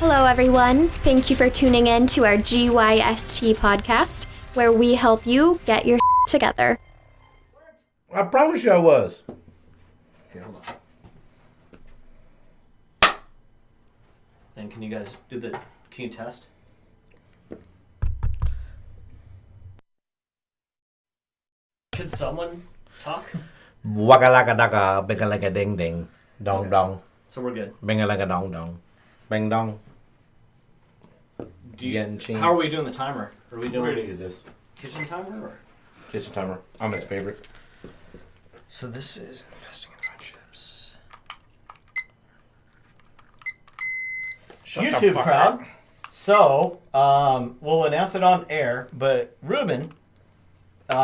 Hello, everyone. Thank you for tuning in to our GYST Podcast, where we help you get your together. I promise you I was. Okay, hold on. And can you guys can you test? Can someone talk? Waka laka daka, benga laka ding ding, dong Okay. dong, So we're good. benga laka dong dong, bang dong. How are we doing the timer? Are we What doing rating is this? kitchen timer or? Kitchen timer. I'm his favorite. So this is investing in friendships. Shut the YouTube fuck crowd. up. So, we'll announce it on air, but Ruben,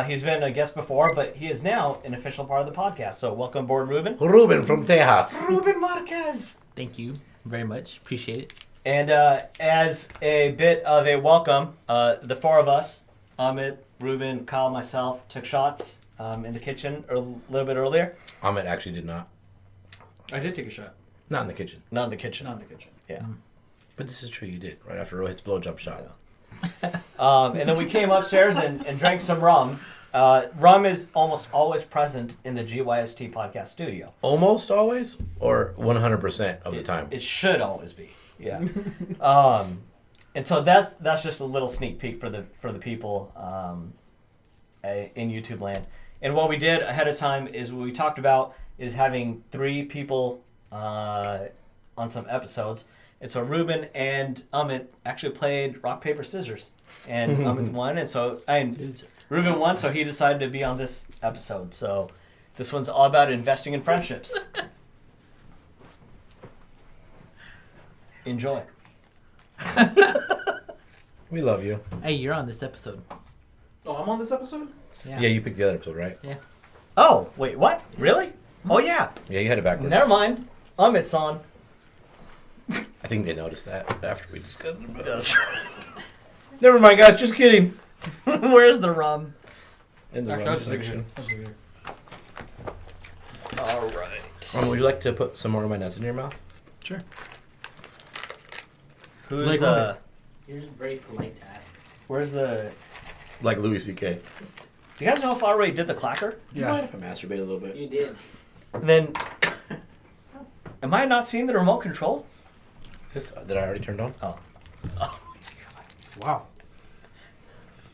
he's been a guest before, but he is now an official part of the podcast. So welcome aboard, Ruben. Ruben from Tejas. Ruben Marquez. Thank you very much. Appreciate it. And as a bit of a welcome, the four of us, Amit, Ruben, Kyle, myself, took shots in the kitchen a little bit earlier. Ahmed actually did not. I did take a shot. Not in the kitchen. Not in the kitchen. Not in the kitchen. Yeah. But this is true, you did. Right after Rohit's blowjob shot. And then we came upstairs and drank some rum. Rum is almost always present in the GYST podcast studio. Almost always? Or 100% of the time? It should always be. Yeah. And so that's just a little sneak peek for the people in YouTube land. And what we did ahead of time is what we talked about is having 3 people on some episodes. And so Ruben and Amit actually played rock, paper, scissors. And Amit won. And Ruben won, so he decided to be on this episode. So this one's all about investing in friendships. Enjoy. We love you. Hey, you're on this episode. Oh, I'm on this episode? Yeah, you picked the other episode, right? Yeah. Oh, wait, what? Really? Oh, yeah. Yeah, you had it backwards. Never mind. Amit's on. I think they noticed that after we discussed it. But... Yes. Never mind, guys. Just kidding. Where's the rum? In the Actually, rum I was just section. All right. Would you like to put some more of my nuts in your mouth? Sure. Who's, Like what? You're just very polite to ask. where's the... Like Louis C.K. Do you guys know if I already did the clacker? Do you mind if I masturbate a little bit? You did. Then... Am I not seeing the remote control? This that I already turned on? Oh. Wow.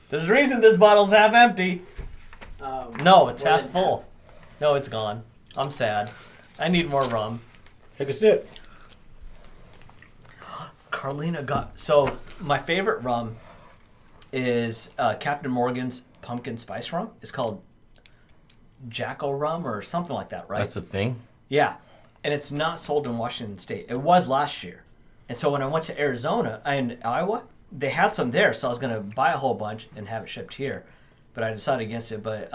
There's a reason this bottle's half empty. No, it's Well, half full. No, it's gone. I'm sad. I need more rum. Take a sip. Carlina got... So, my favorite rum is Captain Morgan's pumpkin spice rum. It's called Jacko rum or something like that, right? That's a thing? Yeah. And it's not sold in Washington State. It was last year. And so when I went to Arizona and Iowa, they had some there. So I was going to buy a whole bunch and have it shipped here. But I decided against it. But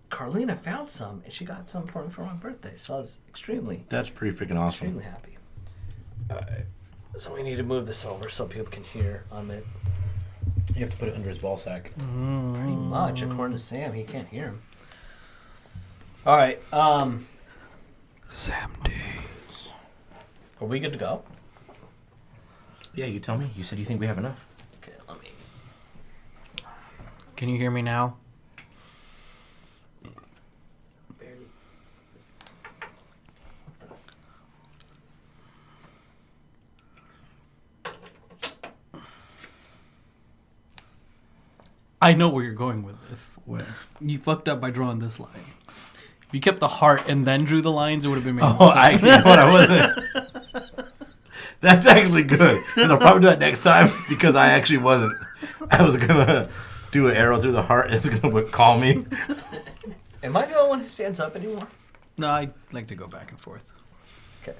Carlina found some and she got some for me for my birthday. So I was extremely, That's pretty freaking awesome. extremely happy. All right. So we need to move this over so people can hear it. You have to put it under his ball sack. Pretty much. According to Sam, he can't hear him. All right. Sam Days. Are we good to go? Yeah, you tell me. You said you think we have enough. Okay, let me... Can you hear me now? Barely. I know where you're going with this. Where? You fucked up by drawing this line. If you kept the heart and then drew the lines, it would have been made Oh, more sense. you know what? I wasn't. That's actually good. And I'll probably do that next time because I actually wasn't. I was going to do an arrow through the heart and it's going to call me. Am I the only one who stands up anymore? No, I like to go back and forth. Okay.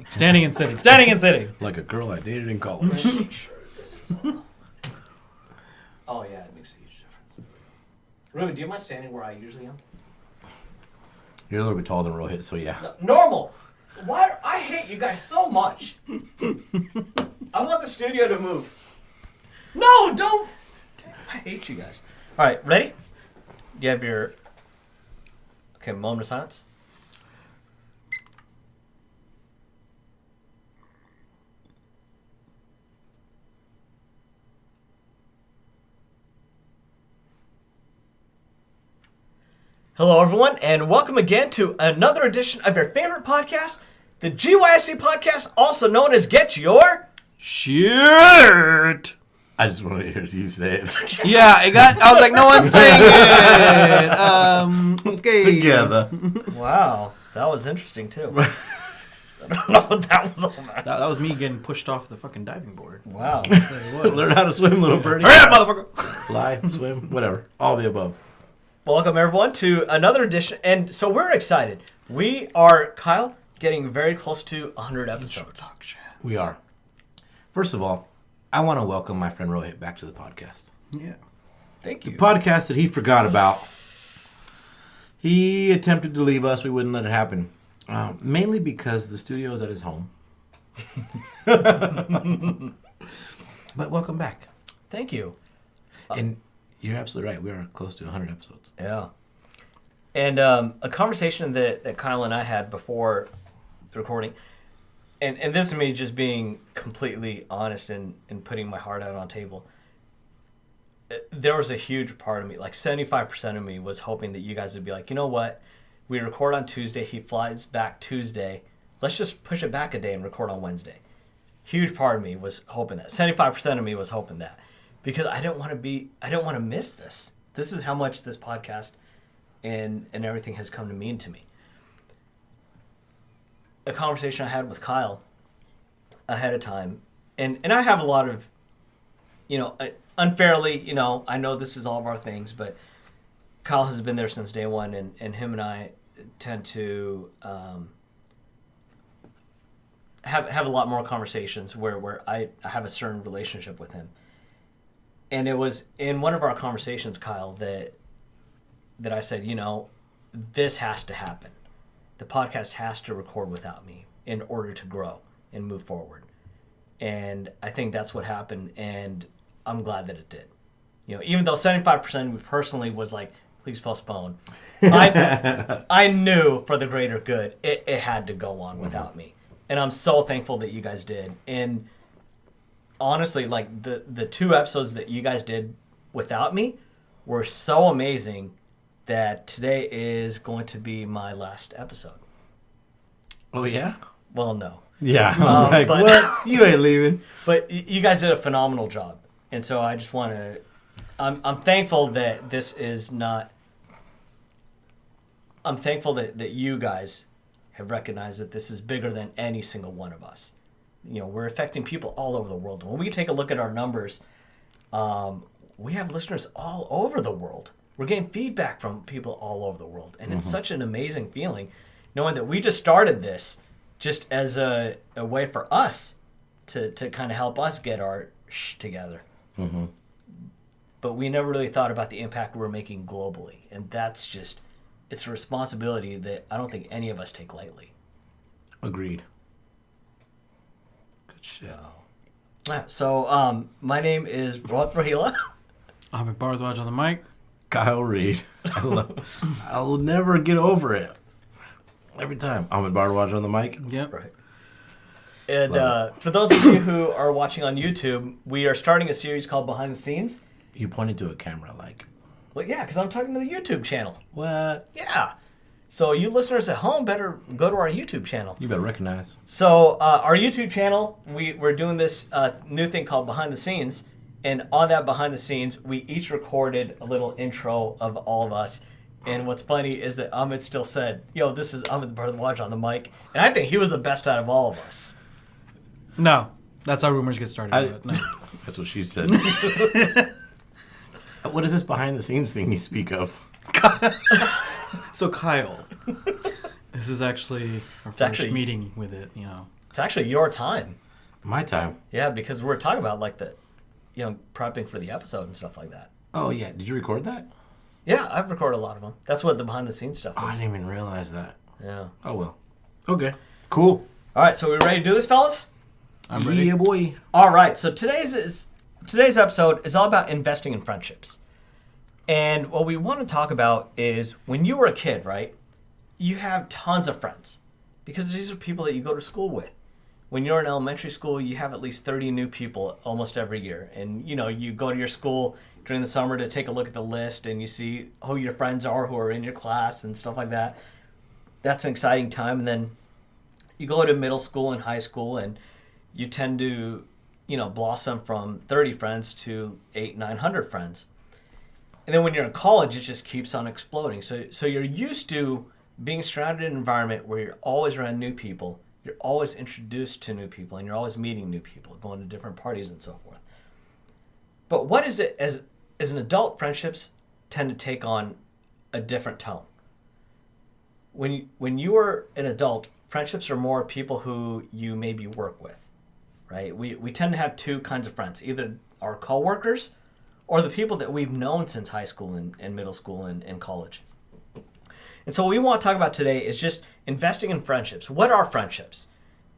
Standing and sitting. Standing and sitting. Like a girl I dated in college. Make sure this is all... Oh, yeah, it makes a huge difference. Ruben, do you mind standing where I usually am? You're a little bit taller than Rohit, so yeah. No, normal. Why? I hate you guys so much. I want the studio to move. No, don't. Damn, I hate you guys. All right, ready? You have your... Okay, moment of silence. Hello, everyone, and welcome again to another edition of your favorite podcast, the GYST Podcast, also known as Get Your... Shit. I just wanted to hear you say it. Yeah, I was like, no one's saying it. Okay. Together. Wow, that was interesting, too. I don't know what that was all about. That was me getting pushed off the fucking diving board. Wow. There it was. Learn how to swim, little birdie. Hurry up, motherfucker. Fly, swim, whatever. All the above. Welcome, everyone, to another edition. And so we're excited. We are, Kyle, getting very close to 100 episodes. We are. First of all, I want to welcome my friend Rohit back to the podcast. Yeah. Thank you. The podcast that he forgot about. He attempted to leave us. We wouldn't let it happen. Mainly because the studio is at his home. But welcome back. Thank you. And you're absolutely right. We are close to 100 episodes. Yeah. And a conversation that Kyle and I had before the recording, and this is me just being completely honest and putting my heart out on table. There was a huge part of me, like 75% of me was hoping that you guys would be like, you know what? We record on Tuesday. He flies back Tuesday. Let's just push it back a day and record on Wednesday. Huge part of me was hoping that. 75% of me was hoping that. Because I don't want to miss this. This is how much this podcast and everything has come to mean to me. A conversation I had with Kyle ahead of time, and I have a lot of, unfairly, I know this is all of our things, but Kyle has been there since day one, and him and I tend to have a lot more conversations where I have a certain relationship with him. And it was in one of our conversations, Kyle, that I said, this has to happen. The podcast has to record without me in order to grow and move forward. And I think that's what happened, and I'm glad that it did. Even though 75% of me personally was like, please postpone, I knew for the greater good, it had to go on without me. And I'm so thankful that you guys did. And honestly, like the 2 episodes that you guys did without me were so amazing that today is going to be my last episode. Oh, yeah? Well, no. Yeah. I was like, but- what? You ain't leaving. But you guys did a phenomenal job. And so I just want to... I'm thankful that this is not... I'm thankful that you guys have recognized that this is bigger than any single one of us. We're affecting people all over the world. When we take a look at our numbers, we have listeners all over the world. We're getting feedback from people all over the world. And it's such an amazing feeling knowing that we just started this just as a way for us to kind of help us get our together. Mm-hmm. But we never really thought about the impact we're making globally. And that's just, it's a responsibility that I don't think any of us take lightly. Agreed. Good shit. So, my name is Rohit Rahila. I'm Bardwaj on the mic. Kyle Reed. I will never get over it. Every time. Ahmed Bardwaj on the mic. Yep. Right. And for those of you who are watching on YouTube, we are starting a series called Behind the Scenes. You pointed to a camera like. Well, yeah, because I'm talking to the YouTube channel. What? Yeah. So you listeners at home better go to our YouTube channel. You better recognize. So our YouTube channel, we're doing this new thing called Behind the Scenes. And on that Behind the Scenes, we each recorded a little intro of all of us. And what's funny is that Ahmed still said, yo, this is Ahmed Bardwaj on the mic. And I think he was the best out of all of us. No, that's how rumors get started. No. That's what she said. What is this behind the scenes thing you speak of? So Kyle, this is actually our first meeting with it. It's actually your time. My time. Yeah, because we're talking about like the, prepping for the episode and stuff like that. Oh, yeah. Did you record that? Yeah, I've recorded a lot of them. That's what the behind the scenes stuff is. Oh, I didn't even realize that. Yeah. Oh, well. Okay. Cool. All right, so we ready to do this, fellas? I'm ready. Yeah, boy. All right, so today's episode is all about investing in friendships. And what we want to talk about is when you were a kid, right? You have tons of friends because these are people that you go to school with. When you're in elementary school, you have at least 30 new people almost every year. And, you go to your school during the summer to take a look at the list and you see who your friends are who are in your class and stuff like that. That's an exciting time. And then you go to middle school and high school and you tend to, blossom from 30 friends to 800-900 friends. And then when you're in college, it just keeps on exploding. So you're used to being surrounded in an environment where you're always around new people, you're always introduced to new people, and you're always meeting new people, going to different parties and so forth. But what is it, as an adult, friendships tend to take on a different tone. When you are an adult, friendships are more people who you maybe work with, right? We tend to have two kinds of friends, either our coworkers or the people that we've known since high school and middle school and college. And so what we want to talk about today is just investing in friendships. What are friendships?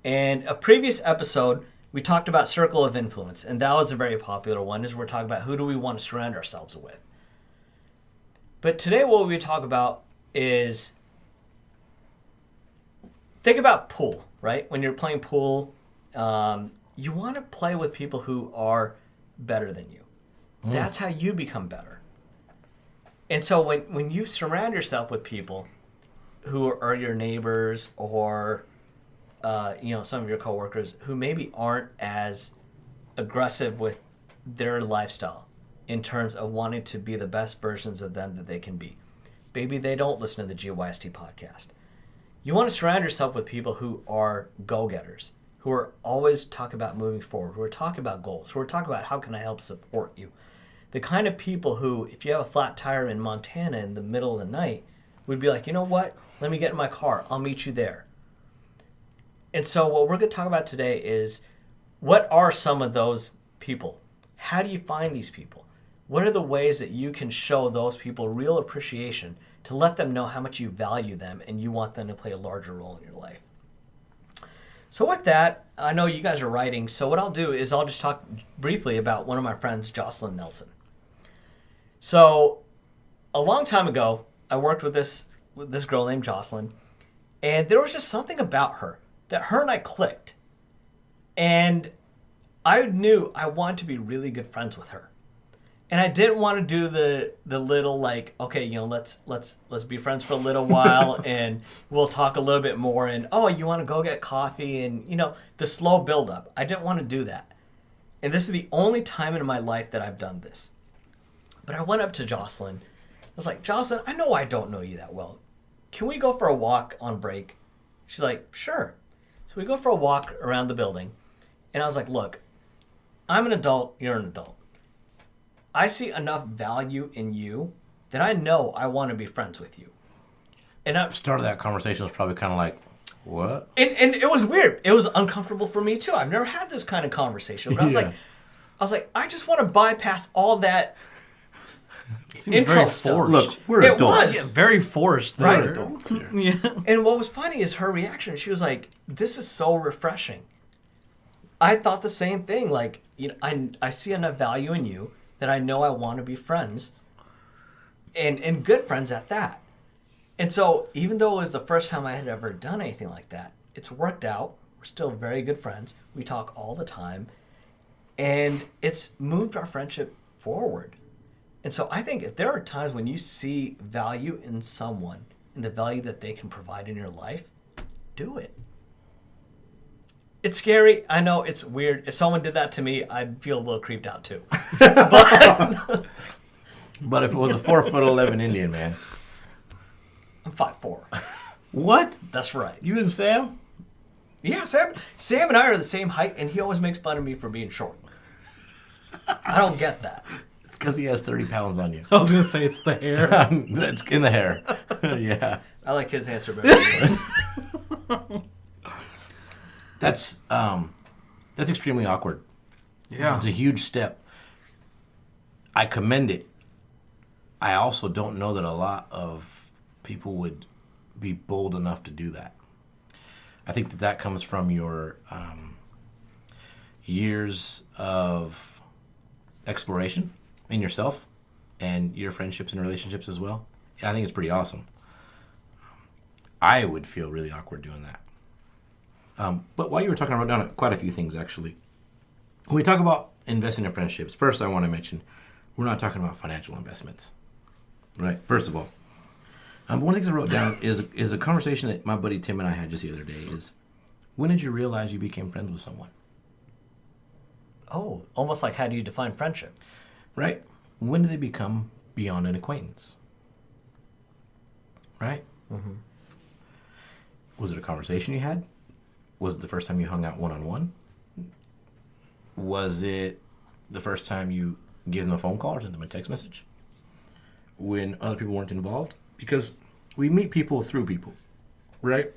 And a previous episode, we talked about circle of influence, and that was a very popular one, is we're talking about who do we want to surround ourselves with. But today what we talk about is, think about pool, right? When you're playing pool, you want to play with people who are better than you. That's how you become better. And so when you surround yourself with people who are your neighbors or some of your coworkers who maybe aren't as aggressive with their lifestyle in terms of wanting to be the best versions of them that they can be. Maybe they don't listen to the GYST podcast. You want to surround yourself with people who are go-getters, who are always talking about moving forward, who are talking about goals, who are talking about how can I help support you. The kind of people who, if you have a flat tire in Montana in the middle of the night, would be like, you know what? Let me get in my car. I'll meet you there. And so what we're going to talk about today is, what are some of those people? How do you find these people? What are the ways that you can show those people real appreciation to let them know how much you value them and you want them to play a larger role in your life? So with that, I know you guys are writing, so what I'll do is I'll just talk briefly about one of my friends, Jocelyn Nelson. So a long time ago, I worked with this girl named Jocelyn, and there was just something about her that her and I clicked. And I knew I wanted to be really good friends with her. And I didn't want to do the little like, okay, let's be friends for a little while and we'll talk a little bit more and, oh, you want to go get coffee and, the slow buildup. I didn't want to do that. And this is the only time in my life that I've done this. But I went up to Jocelyn. I was like, Jocelyn, I know I don't know you that well. Can we go for a walk on break? She's like, sure. So we go for a walk around the building. And I was like, look, I'm an adult, you're an adult. I see enough value in you that I know I want to be friends with you. And I Start of that conversation was probably kind of like, what? And it was weird. It was uncomfortable for me too. I've never had this kind of conversation. But I was like, I just want to bypass all that Seems intro very stuff. forced. Look, we're It adults. was. Yeah, very forced. Right. There. Adults here. Yeah. And what was funny is her reaction. She was like, this is so refreshing. I thought the same thing. Like, I see enough value in you that I know I want to be friends and good friends at that. And so even though it was the first time I had ever done anything like that, it's worked out. We're still very good friends. We talk all the time. And it's moved our friendship forward. And so I think if there are times when you see value in someone and the value that they can provide in your life, do it. It's scary. I know it's weird. If someone did that to me, I'd feel a little creeped out too. But if it was a 4'11" Indian man. I'm 5'4". What? That's right. You and Sam? Yeah, Sam and I are the same height, and he always makes fun of me for being short. I don't get that. It's because he has 30 pounds on you. I was gonna say it's the hair. That's in the hair. Yeah. I like his answer better than yours. That's extremely awkward. Yeah. It's a huge step. I commend it. I also don't know that a lot of people would be bold enough to do that. I think that comes from your years of exploration in yourself and your friendships and relationships as well. And I think it's pretty awesome. I would feel really awkward doing that. But while you were talking, I wrote down quite a few things, actually. When we talk about investing in friendships, first I want to mention we're not talking about financial investments, right? First of all, one of the things I wrote down is a conversation that my buddy Tim and I had just the other day. Is when did you realize you became friends with someone? Oh, almost like how do you define friendship? Right? When did they become beyond an acquaintance? Right? Mm-hmm. Was it a conversation you had? Was it the first time you hung out one-on-one? Was it the first time you gave them a phone call or sent them a text message? When other people weren't involved? Because we meet people through people, right?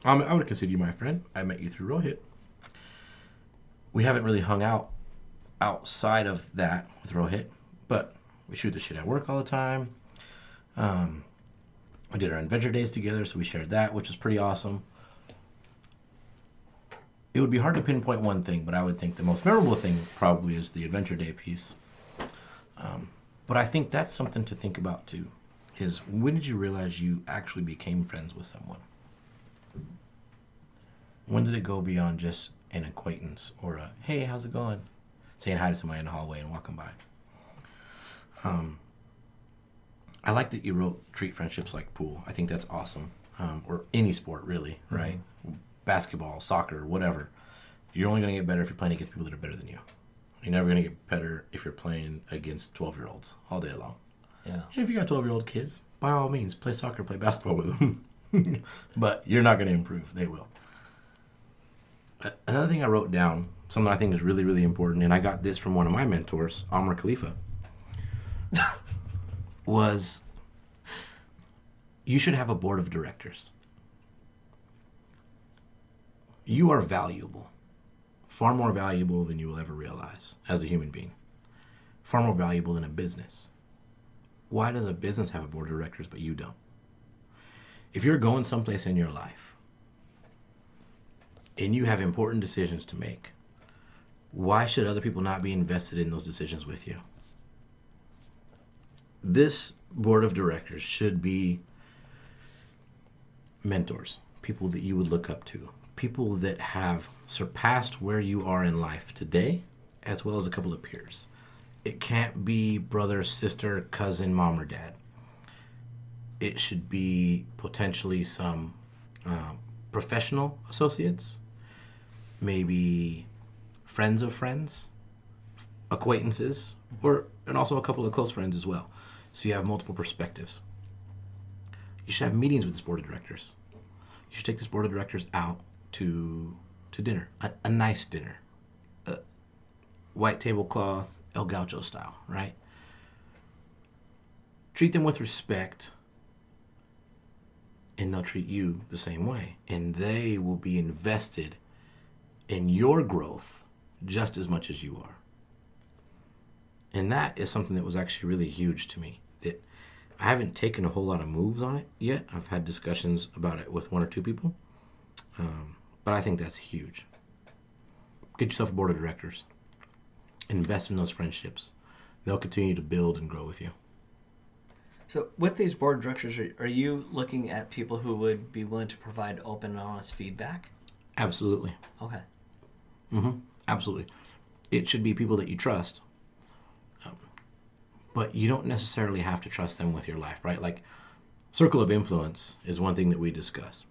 I would consider you my friend. I met you through Rohit. We haven't really hung out outside of that with Rohit, but we shoot the shit at work all the time. We did our adventure days together, so we shared that, which was pretty awesome. It would be hard to pinpoint one thing, but I would think the most memorable thing probably is the adventure day piece. But I think that's something to think about too, is when did you realize you actually became friends with someone? When did it go beyond just an acquaintance or a, hey, how's it going? Saying hi to somebody in the hallway and walking by. I like that you wrote treat friendships like pool. I think that's awesome. Or any sport, really, right? Mm-hmm. Basketball, soccer, whatever. You're only going to get better if you're playing against people that are better than you. You're never going to get better if you're playing against 12-year-olds all day long. Yeah. And if you got 12-year-old kids, by all means, play soccer, play basketball with them. But you're not going to improve. They will. Another thing I wrote down, something I think is really, really important, and I got this from one of my mentors, Amr Khalifa, was you should have a board of directors. You are valuable, far more valuable than you will ever realize as a human being, far more valuable than a business. Why does a business have a board of directors but you don't? If you're going someplace in your life and you have important decisions to make, why should other people not be invested in those decisions with you? This board of directors should be mentors, people that you would look up to, people that have surpassed where you are in life today, as well as a couple of peers. It can't be brother, sister, cousin, mom, or dad. It should be potentially some professional associates, maybe friends of friends, acquaintances, and also a couple of close friends as well. So you have multiple perspectives. You should have meetings with this board of directors. You should take this board of directors out to dinner, a nice dinner, white tablecloth, El Gaucho style, right? Treat them with respect, and they'll treat you the same way. And they will be invested in your growth just as much as you are. And that is something that was actually really huge to me. That I haven't taken a whole lot of moves on it yet. I've had discussions about it with one or two people. But I think that's huge. Get yourself a board of directors. Invest in those friendships. They'll continue to build and grow with you. So with these board of directors, are you looking at people who would be willing to provide open and honest feedback? Absolutely. Okay. Mm-hmm. Absolutely. It should be people that you trust. But you don't necessarily have to trust them with your life, right? Like, circle of influence is one thing that we discuss.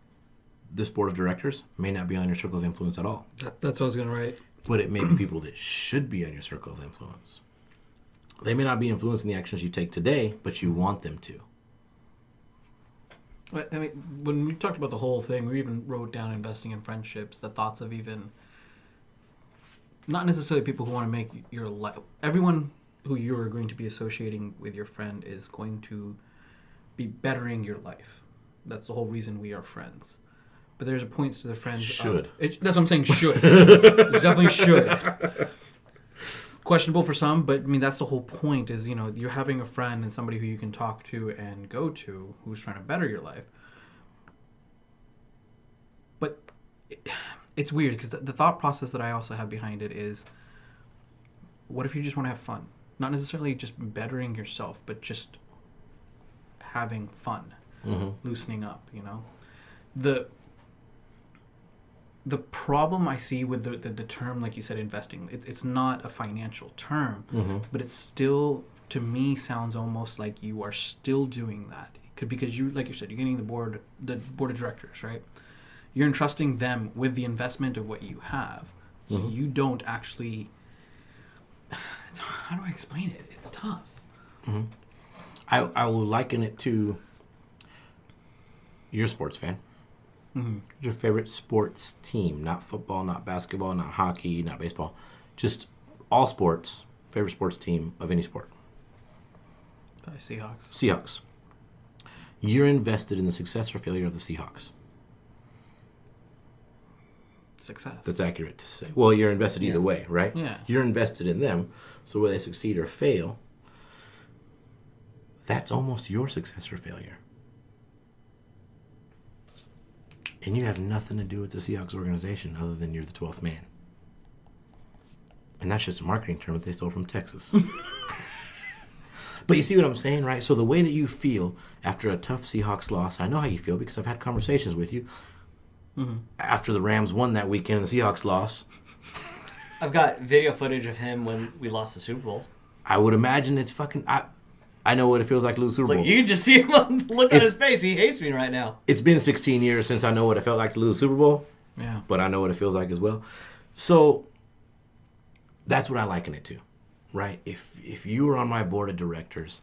This board of directors may not be on your circle of influence at all. That's what I was going to write. But it may be people that should be on your circle of influence. They may not be influencing the actions you take today, but you want them to. I mean, when we talked about the whole thing, we even wrote down investing in friendships, the thoughts of even, not necessarily people who want to make your life, everyone who you're going to be associating with your friend is going to be bettering your life. That's the whole reason we are friends. But there's a point to the friends. Should. That's what I'm saying, should. It definitely should. Questionable for some, but I mean, that's the whole point is, you're having a friend and somebody who you can talk to and go to who's trying to better your life. But it's weird because the thought process that I also have behind it is, what if you just want to have fun? Not necessarily just bettering yourself, but just having fun, loosening up, The problem I see with the term, like you said, investing, it's not a financial term, but it's still to me sounds almost like you are still doing that. Because you, like you said, you're getting the board of directors, right? You're entrusting them with the investment of what you have. So you don't actually. How do I explain it? It's tough. Mm-hmm. I will liken it to. You're a sports fan. Mm-hmm. What's your favorite sports team? Not football, not basketball, not hockey, not baseball. Just all sports. Favorite sports team of any sport. Probably Seahawks. Seahawks. You're invested in the success or failure of the Seahawks. Success. That's accurate to say. Well, you're invested either way, right? Yeah. You're invested in them. So whether they succeed or fail, that's almost your success or failure. And you have nothing to do with the Seahawks organization other than you're the 12th man. And that's just a marketing term that they stole from Texas. But you see what I'm saying, right? So the way that you feel after a tough Seahawks loss, I know how you feel because I've had conversations with you. Mm-hmm. After the Rams won that weekend and the Seahawks lost. I've got video footage of him when we lost the Super Bowl. I would imagine it's fucking... I know what it feels like to lose the Super Bowl. Look, you can just see him look on his face. He hates me right now. It's been 16 years since I know what it felt like to lose the Super Bowl. Yeah. But I know what it feels like as well. So that's what I liken it to, right? If you were on my board of directors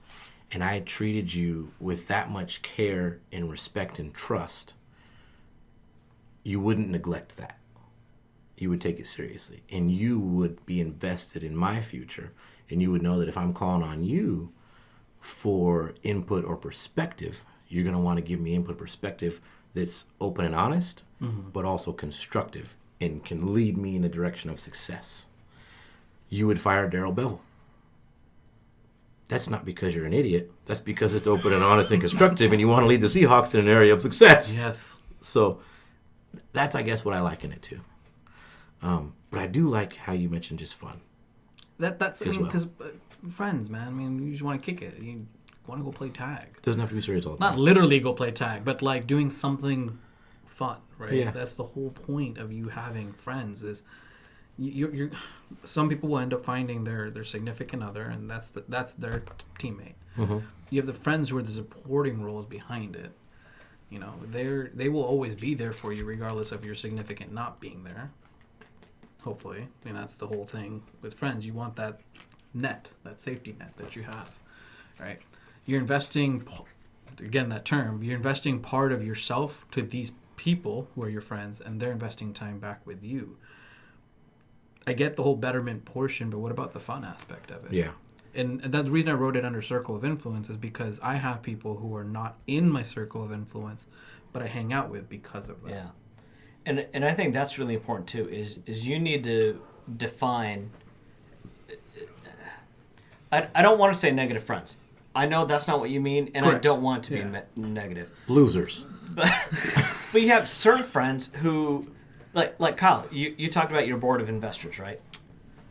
and I treated you with that much care and respect and trust, you wouldn't neglect that. You would take it seriously. And you would be invested in my future. And you would know that if I'm calling on you for input or perspective, you're going to want to give me input perspective that's open and honest, but also constructive and can lead me in the direction of success. You would fire Darrell Bevel. That's not because you're an idiot. That's because it's open and honest and constructive and you want to lead the Seahawks in an area of success. Yes. So that's, I guess, what I liken it to. But I do like how you mentioned just fun. That's I as mean, well. because friends, man. I mean, you just want to kick it. You want to go play tag. Doesn't have to be serious all the Not time. literally go play tag, but like doing something fun, right? Yeah. That's the whole point of you having friends. Is you're some people will end up finding their significant other, and that's their teammate. Mm-hmm. You have the friends who are the supporting roles behind it. You know, they will always be there for you regardless of your significant not being there. Hopefully. I mean, that's the whole thing with friends. You want that net, that safety net that you have, right? You're investing, again, that term, you're investing part of yourself to these people who are your friends, and they're investing time back with you. I get the whole betterment portion, but what about the fun aspect of it? Yeah. And that's the reason I wrote it under circle of influence is because I have people who are not in my circle of influence, but I hang out with because of that. Yeah. And I think that's really important too. Is you need to define. I don't want to say negative friends. I know that's not what you mean, and Correct. I don't want it to be negative. Losers. But you have certain friends who, like Kyle, you talked about your board of investors, right?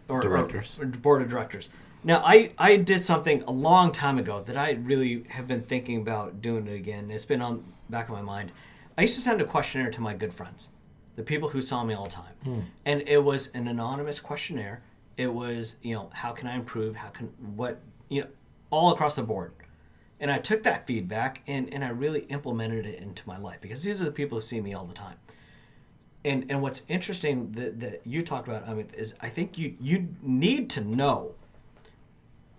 Directors. Or board of directors. Now, I did something a long time ago that I really have been thinking about doing it again. It's been on the back of my mind. I used to send a questionnaire to my good friends, the people who saw me all the time. And it was an anonymous questionnaire. It was, how can I improve? All across the board. And I took that feedback and I really implemented it into my life because these are the people who see me all the time. And what's interesting that you talked about, Amit, is I think you need to know.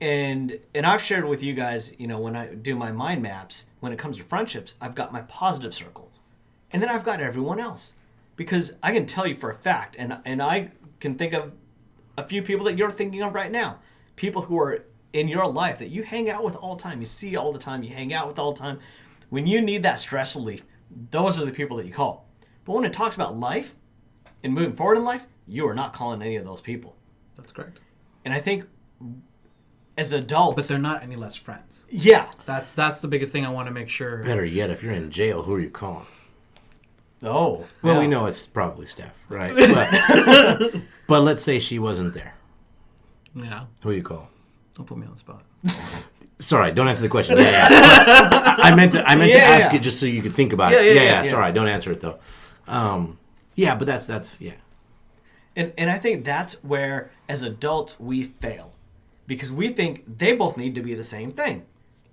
And I've shared with you guys, when I do my mind maps, when it comes to friendships, I've got my positive circle. And then I've got everyone else. Because I can tell you for a fact, and I can think of a few people that you're thinking of right now. People who are in your life that you hang out with all the time, you see all the time, you hang out with all the time. When you need that stress relief, those are the people that you call. But when it talks about life and moving forward in life, you are not calling any of those people. That's correct. And I think as adults... But they're not any less friends. Yeah. That's the biggest thing I want to make sure. Better yet, if you're in jail, who are you calling? Oh. Well, yeah. we know it's probably Steph, right? But let's say she wasn't there. Yeah. Who you call? Don't put me on the spot. Sorry, don't answer the question. Yeah. I meant to ask it just so you could think about it. Yeah. Sorry, don't answer it though. Yeah, but that's. And I think that's where, as adults, we fail. because we think they both need to be the same thing.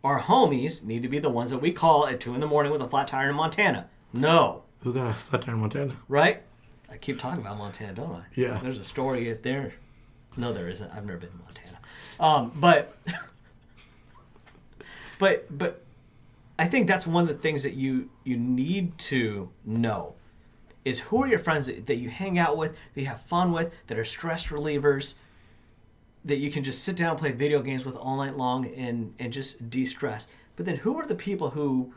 Our homies need to be the ones that we call at 2 a.m. with a flat tire in Montana. No. Who got a flat tire in Montana? Right? I keep talking about Montana, don't I? Yeah. There's a story there. No, there isn't. I've never been to Montana. But I think that's one of the things that you need to know is who are your friends that you hang out with, that you have fun with, that are stress relievers, that you can just sit down and play video games with all night long and just de-stress. But then who are the people who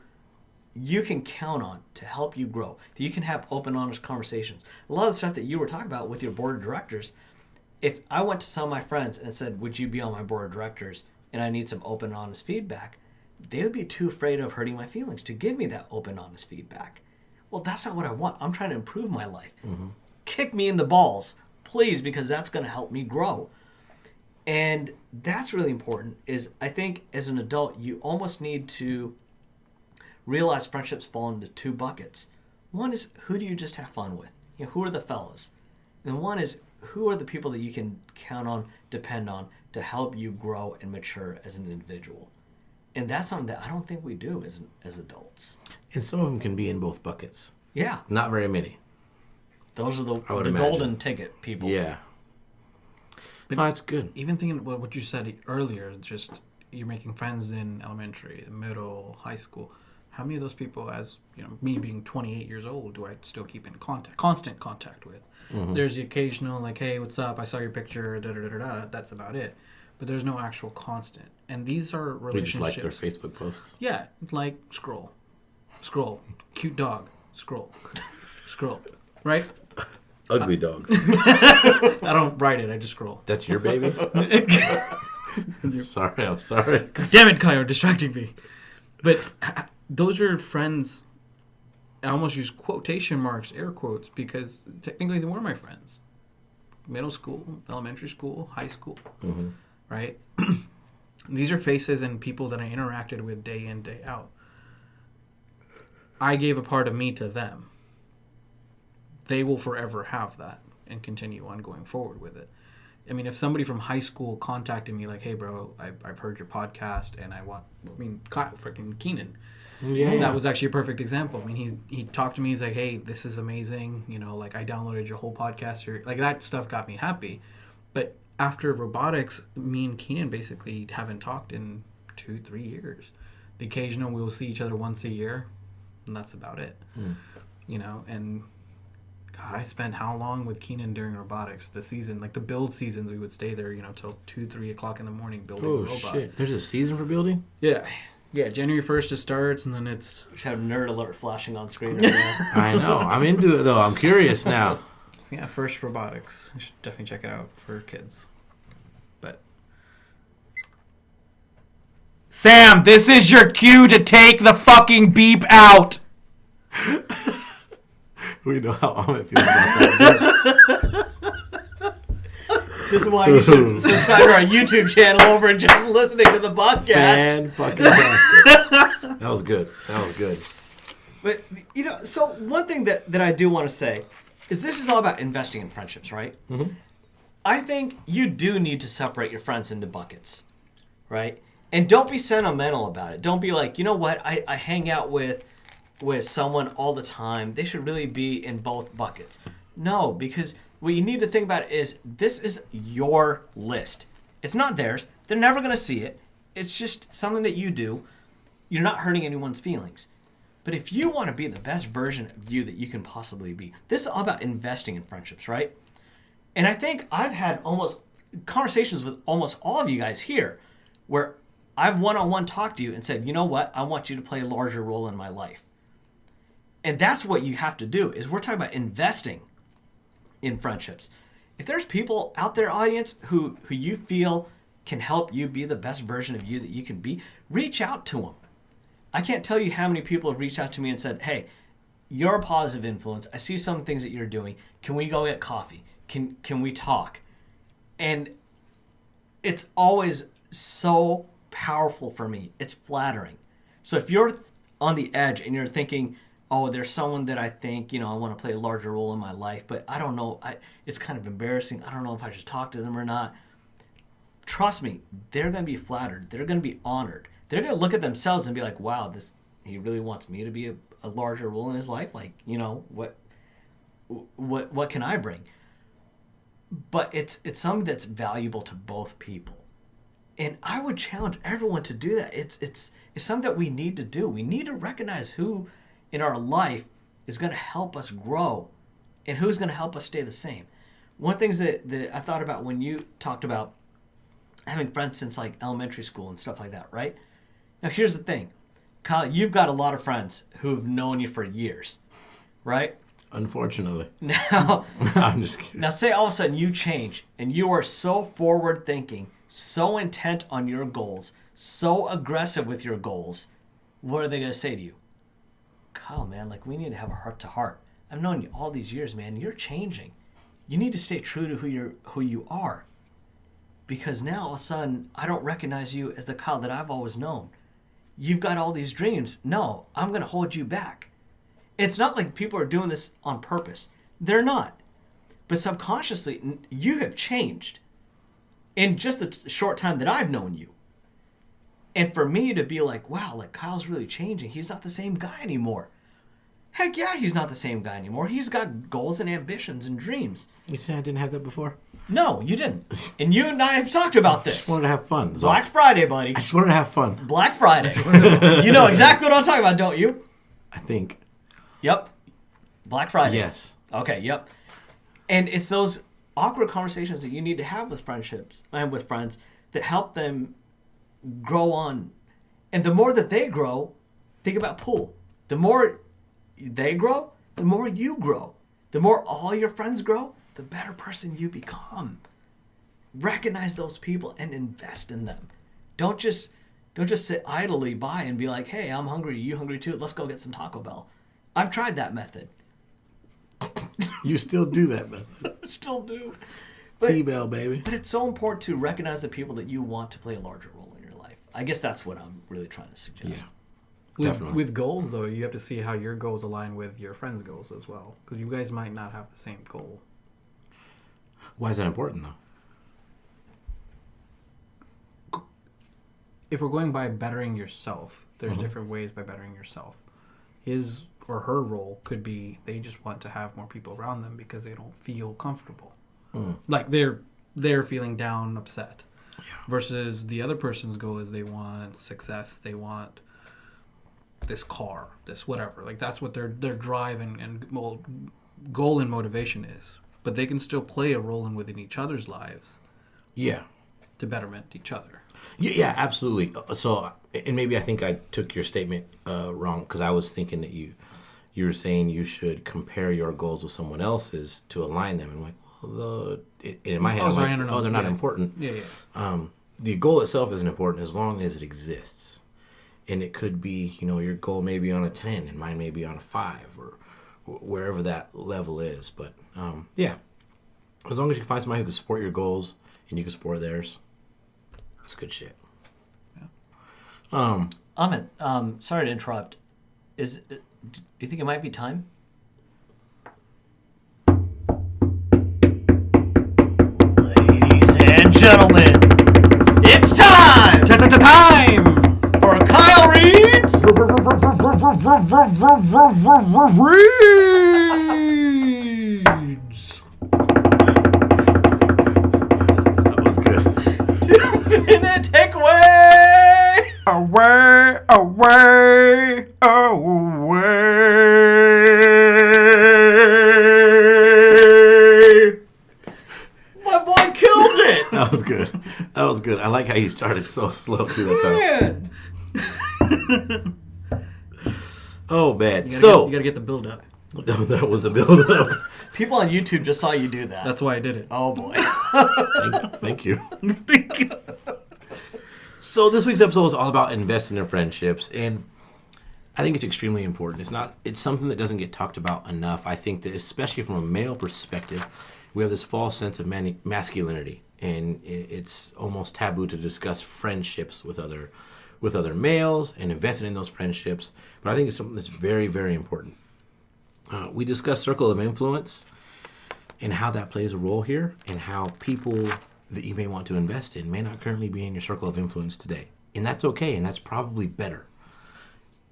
you can count on to help you grow, that you can have open, honest conversations? A lot of the stuff that you were talking about with your board of directors, if I went to some of my friends and said, would you be on my board of directors and I need some open, honest feedback, they would be too afraid of hurting my feelings to give me that open, honest feedback. Well, that's not what I want. I'm trying to improve my life. Mm-hmm. Kick me in the balls, please, because that's going to help me grow. And that's really important. Is I think as an adult, you almost need to realize friendships fall into 2 buckets. One is, who do you just have fun with? You know, who are the fellas? And one is, who are the people that you can count on, depend on, to help you grow and mature as an individual? And that's something that I don't think we do as adults. And some of them can be in both buckets. Yeah. Not very many. Those are the imagine. golden ticket people. Yeah. But no, that's good. Even thinking about what you said earlier, just you're making friends in elementary, middle, high school. How many of those people, as you know, me being 28 years old, do I still keep in constant contact with? Mm-hmm. There's the occasional, like, hey, what's up? I saw your picture, da-da-da-da-da. That's about it. But there's no actual constant. And these are relationships. We just like their Facebook posts. Yeah, like, scroll. Cute dog. Scroll. Right? Ugly dog. I don't write it, I just scroll. That's your baby? Sorry, I'm sorry. God damn it, Kyle, you're distracting me. But those are friends. I almost use quotation marks, air quotes, because technically they were my friends. Middle school, elementary school, high school, right? These are faces and people that I interacted with day in, day out. I gave a part of me to them. They will forever have that and continue on going forward with it. I mean, if somebody from high school contacted me like, hey, bro, I've heard your podcast and Kyle, freaking Keenan. Yeah. That was actually a perfect example. I mean, he talked to me. He's like, hey, this is amazing. You know, like, I downloaded your whole podcast. Like, that stuff got me happy. But after robotics, me and Keenan basically haven't talked in 2-3 years. The occasional we will see each other once a year, and that's about it. You know, and God, I spent how long with Keenan during robotics? The season, like the build seasons, we would stay there, you know, till 2-3 o'clock in the morning building a robot. Oh, shit. There's a season for building? Yeah. Yeah, January 1st it starts, and then it's... We should have nerd alert flashing on screen right now. I know. I'm into it, though. I'm curious now. Yeah, First Robotics. You should definitely check it out for kids. But... Sam, this is your cue to take the fucking beep out! We know how Amit feels about that. This is why you should subscribe to our YouTube channel over and just listening to the podcast. Fan-fucking-tastic. That was good. But, you know, so one thing that I do want to say is this is all about investing in friendships, right? Mm-hmm. I think you do need to separate your friends into buckets, right? And don't be sentimental about it. Don't be like, you know what, I hang out with someone all the time. They should really be in both buckets. No, because what you need to think about is this is your list. It's not theirs. They're never going to see it. It's just something that you do. You're not hurting anyone's feelings. But if you want to be the best version of you that you can possibly be, this is all about investing in friendships, right? And I think I've had almost conversations with almost all of you guys here where I've one-on-one talked to you and said, you know what? I want you to play a larger role in my life. And that's what you have to do, is we're talking about investing in friendships. If there's people out there, audience, who you feel can help you be the best version of you that you can be, reach out to them. I can't tell you how many people have reached out to me and said, hey, you're a positive influence. I see some things that you're doing. Can we go get coffee? Can we talk? And it's always so powerful for me. It's flattering. So if you're on the edge and you're thinking, oh, there's someone that I think, you know, I want to play a larger role in my life, but I don't know. It's kind of embarrassing. I don't know if I should talk to them or not. trust me, they're going to be flattered. They're going to be honored. They're going to look at themselves and be like, wow, he really wants me to be a larger role in his life. Like, you know, what can I bring? But it's something that's valuable to both people. And I would challenge everyone to do that. It's something that we need to do. We need to recognize who in our life is going to help us grow and who's going to help us stay the same. One of the things that I thought about when you talked about having friends since like elementary school and stuff like that, right? Now, here's the thing. Kyle, you've got a lot of friends who've known you for years, right? Unfortunately. Now, I'm just kidding. Now, say all of a sudden you change and you are so forward thinking, so intent on your goals, so aggressive with your goals. What are they going to say to you? Kyle, man, like we need to have a heart to heart. I've known you all these years, man. You're changing. You need to stay true to who you are. Because now all of a sudden I don't recognize you as the Kyle that I've always known. You've got all these dreams. No, I'm going to hold you back. It's not like people are doing this on purpose. They're not. But subconsciously, you have changed in just the short time that I've known you. And for me to be like, wow, like Kyle's really changing. He's not the same guy anymore. Heck yeah, he's not the same guy anymore. He's got goals and ambitions and dreams. You said I didn't have that before? No, you didn't. And you and I have talked about I this. just wanted to have fun. Black Friday, buddy. I just wanted to have fun. Black Friday. You know exactly what I'm talking about, don't you? I think. Yep. Black Friday. Yes. Okay, yep. And it's those awkward conversations that you need to have with friendships and with friends that help them grow on. And the more that they grow, think about pool. The more they grow, the more you grow. The more all your friends grow, the better person you become. Recognize those people and invest in them. Don't just sit idly by and be like, hey, I'm hungry. You hungry too? Let's go get some Taco Bell. I've tried that method. You still do that method. Still do. T-Bell, baby. But it's so important to recognize the people that you want to play a larger role in your life. I guess that's what I'm really trying to suggest. Yeah. Definitely. With goals, though, you have to see how your goals align with your friends' goals as well. Because you guys might not have the same goal. Why is that important, though? If we're going by bettering yourself, there's different ways by bettering yourself. His or her role could be they just want to have more people around them because they don't feel comfortable. Like they're feeling down, upset. Yeah. Versus the other person's goal is they want success, they want this car, this whatever. Like that's what their drive and goal and motivation is. But they can still play a role within each other's lives. Yeah. To betterment each other. Yeah, absolutely. So, and maybe I think I took your statement wrong because I was thinking that you were saying you should compare your goals with someone else's to align them. I'm like, well, in my head, I'm like, they're not important. Yeah. The goal itself isn't important as long as it exists. And it could be, your goal may be on a 10 and mine may be on a 5 or wherever that level is. But, yeah, as long as you find somebody who can support your goals and you can support theirs, that's good shit. Yeah. Amit, sorry to interrupt. Do you think it might be time? Ladies and gentlemen, it's time! Time! For Kyle Reed's Reads! That was good. 2-minute takeaway! Away, away, away. My boy killed it! That was good. That was good. I like how you started so slow through the time. Oh, man. You gotta get the build up. That was the build-up. People on YouTube just saw you do that. That's why I did it. Oh, boy. Thank you. So this week's episode is all about investing in friendships, and I think it's extremely important. It's something that doesn't get talked about enough. I think that especially from a male perspective, we have this false sense of masculinity, and it's almost taboo to discuss friendships with other males and investing in those friendships. But I think it's something that's very, very important. We discuss circle of influence and how that plays a role here, and how people that you may want to invest in may not currently be in your circle of influence today. And that's okay, and that's probably better.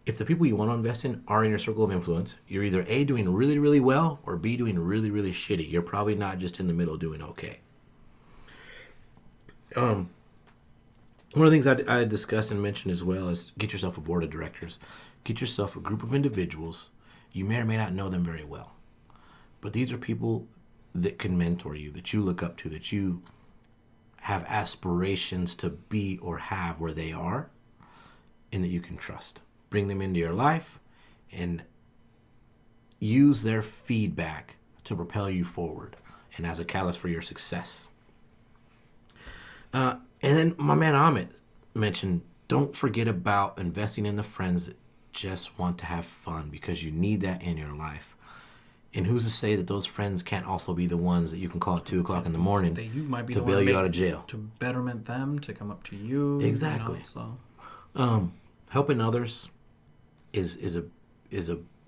If the people you want to invest in are in your circle of influence, you're either A, doing really, really well, or B, doing really, really shitty. You're probably not just in the middle doing okay. One of the things I discussed and mentioned as well is get yourself a board of directors. Get yourself a group of individuals. You may or may not know them very well. But these are people that can mentor you, that you look up to, that you have aspirations to be or have where they are, and that you can trust. Bring them into your life and use their feedback to propel you forward and as a catalyst for your success. And then my man Amit mentioned, don't forget about investing in the friends that just want to have fun, because you need that in your life. And who's to say that those friends can't also be the ones that you can call at 2 o'clock in the morning That you might be to the one bail you out of jail? to betterment them, to come up to you. Exactly. So Helping others is a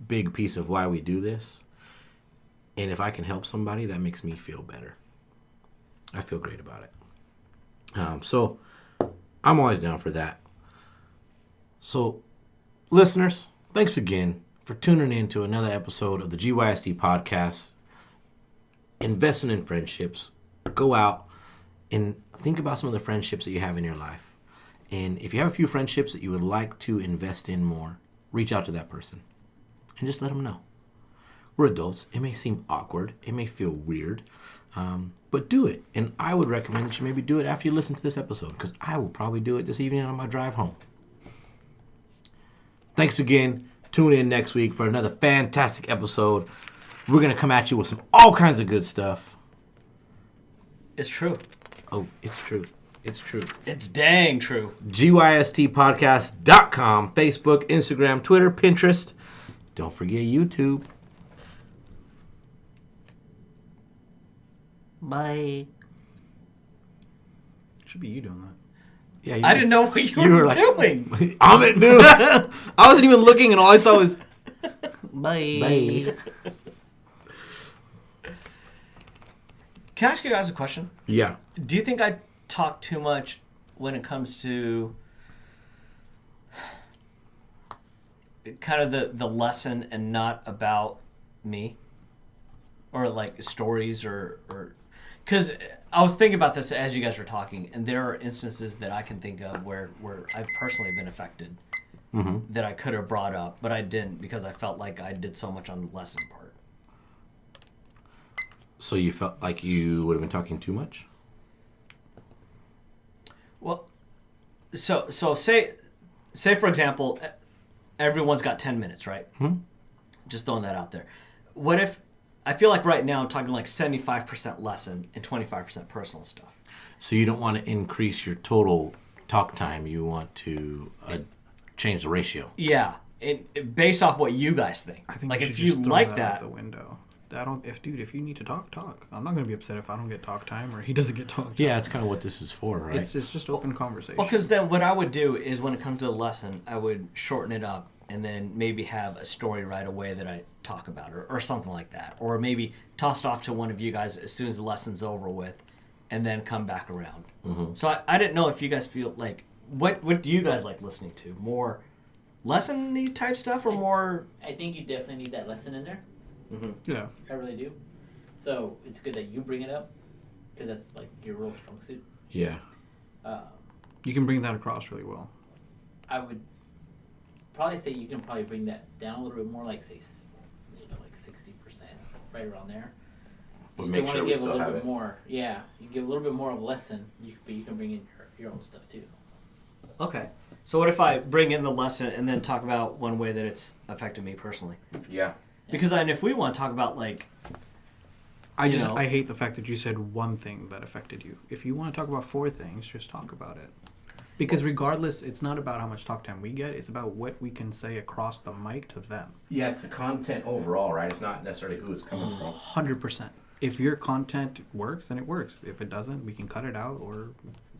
big piece of why we do this. And if I can help somebody, that makes me feel better. I feel great about it. So I'm always down for that. So listeners, thanks again for tuning in to another episode of the GYST Podcast. Investing in friendships. Go out and think about some of the friendships that you have in your life. And if you have a few friendships that you would like to invest in more, reach out to that person and just let them know. We're adults. It may seem awkward. It may feel weird. But do it. And I would recommend that you maybe do it after you listen to this episode, because I will probably do it this evening on my drive home. Thanks again. Tune in next week for another fantastic episode. We're going to come at you with all kinds of good stuff. It's true. Oh, it's true. It's true. It's dang true. GYSTpodcast.com, Facebook, Instagram, Twitter, Pinterest. Don't forget YouTube. Bye. should be you doing that. Yeah, I didn't know what you were doing. Amit knew. I wasn't even looking, and all I saw was bye. Bye. Can I ask you guys a question? Yeah. Do you think I talk too much when it comes to kind of the lesson and not about me? Or like stories or because I was thinking about this as you guys were talking, and there are instances that I can think of where I've personally been affected that I could have brought up, but I didn't because I felt like I did so much on the lesson part. So you felt like you would have been talking too much? Well, so say for example, everyone's got 10 minutes, right? Just throwing that out there. What if I feel like right now I'm talking like 75% lesson and 25% personal stuff. So you don't want to increase your total talk time. You want to change the ratio. Yeah, based off what you guys think. I think like you should if you just throw like that that out the window. If you need to talk. I'm not going to be upset if I don't get talk time or he doesn't get talk time. Yeah, that's kind of what this is for, right? It's just open conversation. Well, because then what I would do is when it comes to the lesson, I would shorten it up and then maybe have a story right away that I talk about or something like that. Or maybe toss it off to one of you guys as soon as the lesson's over with and then come back around. So I didn't know if you guys feel like, what do you guys like listening to? More lesson-y type stuff or more? I think you definitely need that lesson in there. Yeah. I really do. So it's good that you bring it up because that's like your real strong suit. Yeah. You can bring that across really well. I would probably say you can probably bring that down a little bit more, like say, like 60%, right around there. But You make still sure want we to give a still little have bit it. more. Yeah, you give a little bit more of a lesson, but you can bring in your own stuff too. Okay. So what if I bring in the lesson and then talk about one way that it's affected me personally? Yeah. Because then if we want to talk about like, I know. hate the fact that you said one thing that affected you. If you want to talk about 4 things, just talk about it. Because regardless, it's not about how much talk time we get. It's about what we can say across the mic to them. Yeah, it's the content overall, right? It's not necessarily who it's coming from. 100%. If your content works, then it works. If it doesn't, we can cut it out or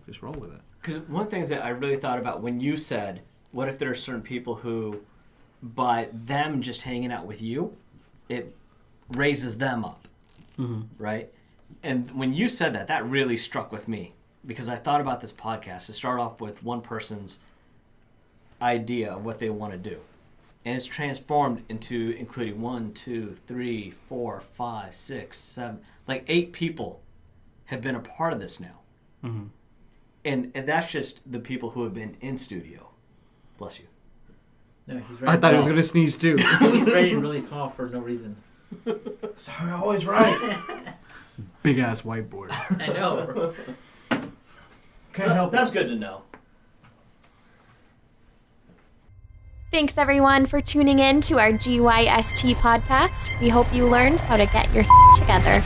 just roll with it. because one of the things that I really thought about when you said, what if there are certain people who, by them just hanging out with you, it raises them up, right? And when you said that, that really struck with me because I thought about this podcast to start off with one person's idea of what they want to do. And it's transformed into including 1, 2, 3, 4, 5, 6, 7, like 8 people have been a part of this now. Mm-hmm. And that's just the people who have been in studio. Bless you. No, he's I thought he was going to sneeze too. He's writing really small for no reason. Sorry, I always right. Big ass whiteboard. I know. Can't help That's good to know. Thanks everyone for tuning in to our GYST podcast. We hope you learned how to get your together.